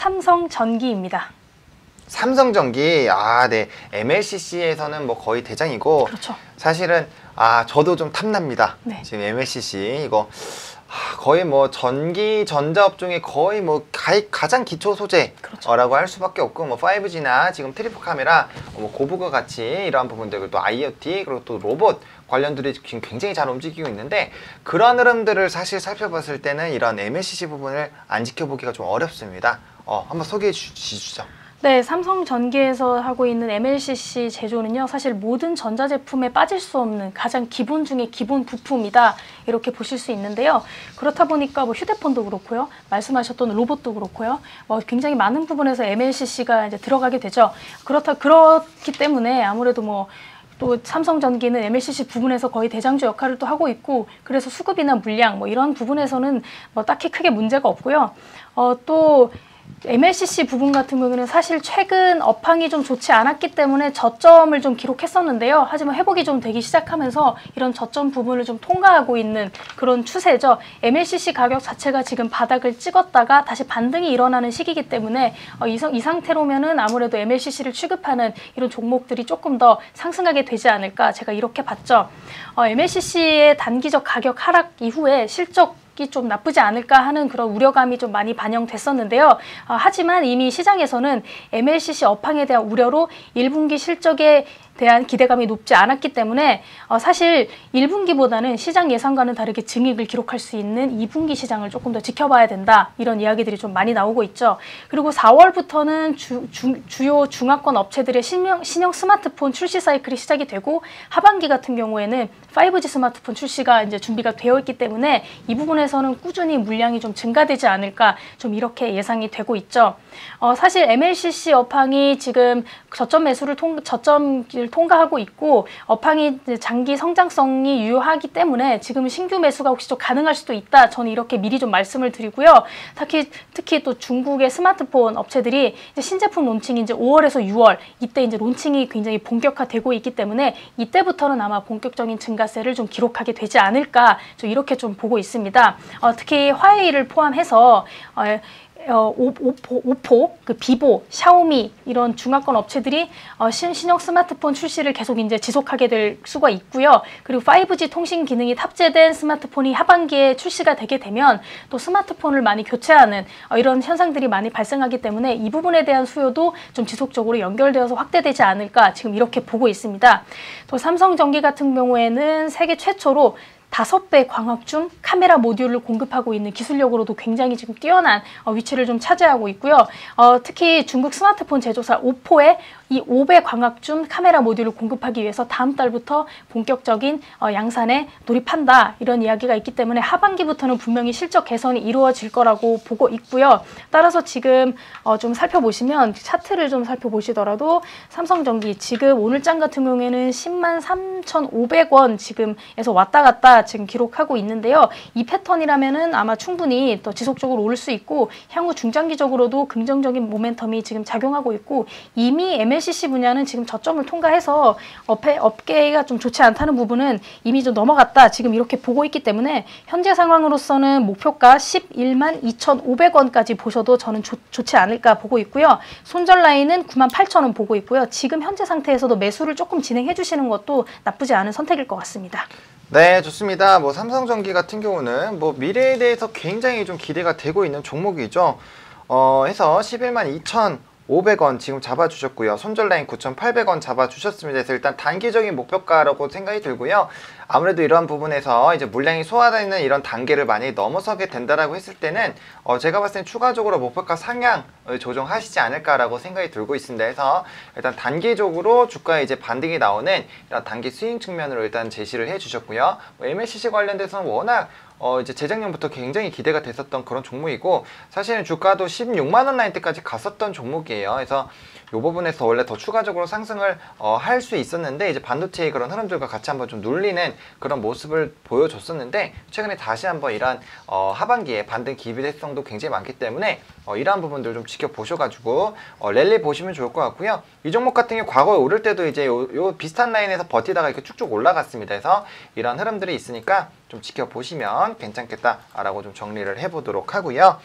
삼성전기입니다. 삼성전기, 네. MLCC에서는 뭐 거의 대장이고, 그렇죠. 사실은 저도 좀 탐납니다. 네. 지금 MLCC 이거 거의 뭐 전기 전자업종의 거의 뭐 가장 기초 소재라고 그렇죠. 할 수밖에 없고, 뭐 5G나 지금 트리플 카메라, 뭐 고부가 같이 이러한 부분들, 그리고 또 IoT, 그리고 또 로봇 관련들이 지금 굉장히 잘 움직이고 있는데, 그런 흐름들을 사실 살펴봤을 때는 이런 MLCC 부분을 안 지켜보기가 좀 어렵습니다. 한번 소개해 주시죠. 네, 삼성전기에서 하고 있는 MLCC 제조는요, 사실 모든 전자제품에 빠질 수 없는 가장 기본 중에 기본 부품이다, 이렇게 보실 수 있는데요. 그렇다 보니까 뭐 휴대폰도 그렇고요, 말씀하셨던 로봇도 그렇고요, 굉장히 많은 부분에서 MLCC가 이제 들어가게 되죠. 그렇기 때문에 아무래도 또 삼성전기는 MLCC 부분에서 거의 대장주 역할을 또 하고 있고, 그래서 수급이나 물량 이런 부분에서는 딱히 크게 문제가 없고요. 또 MLCC 부분 같은 경우는 사실 최근 업황이 좀 좋지 않았기 때문에 저점을 좀 기록했었는데요. 하지만 회복이 좀 되기 시작하면서 이런 저점 부분을 좀 통과하고 있는 그런 추세죠. MLCC 가격 자체가 지금 바닥을 찍었다가 다시 반등이 일어나는 시기이기 때문에 이 상태로면은 아무래도 MLCC를 취급하는 이런 종목들이 조금 더 상승하게 되지 않을까, 제가 이렇게 봤죠. MLCC의 단기적 가격 하락 이후에 실적이 좀 나쁘지 않을까 하는 그런 우려감이 좀 많이 반영됐었는데요. 하지만 이미 시장에서는 MLCC 업황에 대한 우려로 1분기 실적에 대한 기대감이 높지 않았기 때문에 사실 1분기보다는 시장 예상과는 다르게 증익을 기록할 수 있는 2분기 시장을 조금 더 지켜봐야 된다, 이런 이야기들이 좀 많이 나오고 있죠. 그리고 4월부터는 주요 중화권 업체들의 신형 스마트폰 출시 사이클이 시작이 되고, 하반기 같은 경우에는 5G 스마트폰 출시가 이제 준비가 되어 있기 때문에 이 부분에서는 꾸준히 물량이 좀 증가되지 않을까, 좀 이렇게 예상이 되고 있죠. 사실 MLCC 업황이 지금 저점을 통과하고 있고, 업황이 장기 성장성이 유효하기 때문에 지금 신규 매수가 혹시 좀 가능할 수도 있다, 저는 이렇게 미리 좀 말씀을 드리고요. 특히 또 중국의 스마트폰 업체들이 이제 신제품 론칭이 이제 5월에서 6월 이때 이제 론칭이 굉장히 본격화되고 있기 때문에 이때부터는 아마 본격적인 증가세를 좀 기록하게 되지 않을까, 좀 이렇게 좀 보고 있습니다. 특히 화웨이를 포함해서 오포, 비보, 샤오미 이런 중화권 업체들이 신형 스마트폰 출시를 계속 이제 지속하게 될 수가 있고요. 그리고 5G 통신 기능이 탑재된 스마트폰이 하반기에 출시가 되게 되면 또 스마트폰을 많이 교체하는 이런 현상들이 많이 발생하기 때문에 이 부분에 대한 수요도 좀 지속적으로 연결되어서 확대되지 않을까, 지금 이렇게 보고 있습니다. 또 삼성전기 같은 경우에는 세계 최초로 5배 광학중 카메라 모듈을 공급하고 있는 기술력으로도 굉장히 지금 뛰어난 위치를 좀 차지하고 있고요. 특히 중국 스마트폰 제조사 오포에 이 5배 광학중 카메라 모듈을 공급하기 위해서 다음 달부터 본격적인 양산에 돌입한다, 이런 이야기가 있기 때문에 하반기부터는 분명히 실적 개선이 이루어질 거라고 보고 있고요. 따라서 지금 좀 살펴보시면, 차트를 좀 살펴보시더라도 삼성전기 지금 오늘장 같은 경우에는 103,500원 지금에서 왔다 갔다 지금 기록하고 있는데요. 이 패턴이라면은 아마 충분히 더 지속적으로 오를 수 있고, 향후 중장기적으로도 긍정적인 모멘텀이 지금 작용하고 있고, 이미 MLCC 분야는 지금 저점을 통과해서 업계가 좀 좋지 않다는 부분은 이미 좀 넘어갔다, 지금 이렇게 보고 있기 때문에 현재 상황으로서는 목표가 11만 2,500원까지 보셔도 저는 좋지 않을까 보고 있고요. 손절 라인은 98,000원 보고 있고요. 지금 현재 상태에서도 매수를 조금 진행해 주시는 것도 나쁘지 않은 선택일 것 같습니다. 네, 좋습니다. 삼성전기 같은 경우는 미래에 대해서 굉장히 좀 기대가 되고 있는 종목이죠. 해서 11만 2,500원 지금 잡아주셨고요. 손절 라인 9,800원 잡아주셨습니다. 그래서 일단 단기적인 목표가라고 생각이 들고요. 아무래도 이러한 부분에서 이제 물량이 소화되는 이런 단계를 많이 넘어서게 된다라고 했을 때는 제가 봤을 땐 추가적으로 목표가 상향 조정하시지 않을까라고 생각이 들고 있습니다. 해서 일단 단기적으로 주가에 이제 반등이 나오는 이런 단기 스윙 측면으로 일단 제시를 해주셨고요. MLCC 관련돼서는 워낙 이제 재작년부터 굉장히 기대가 됐었던 그런 종목이고, 사실은 주가도 16만원 라인대까지 갔었던 종목이에요. 그래서 이 부분에서 원래 더 추가적으로 상승을 할 수 있었는데, 이제 반도체의 그런 흐름들과 같이 한번 좀 눌리는 그런 모습을 보여줬었는데, 최근에 다시 한번 이러한 하반기에 반등 기대성도 굉장히 많기 때문에 이러한 부분들 좀 지켜보셔가지고 랠리 보시면 좋을 것 같고요. 이 종목 같은 경우 과거에 오를 때도 이제 요 비슷한 라인에서 버티다가 이렇게 쭉쭉 올라갔습니다. 그래서 이런 흐름들이 있으니까 좀 지켜보시면 괜찮겠다라고 좀 정리를 해보도록 하고요.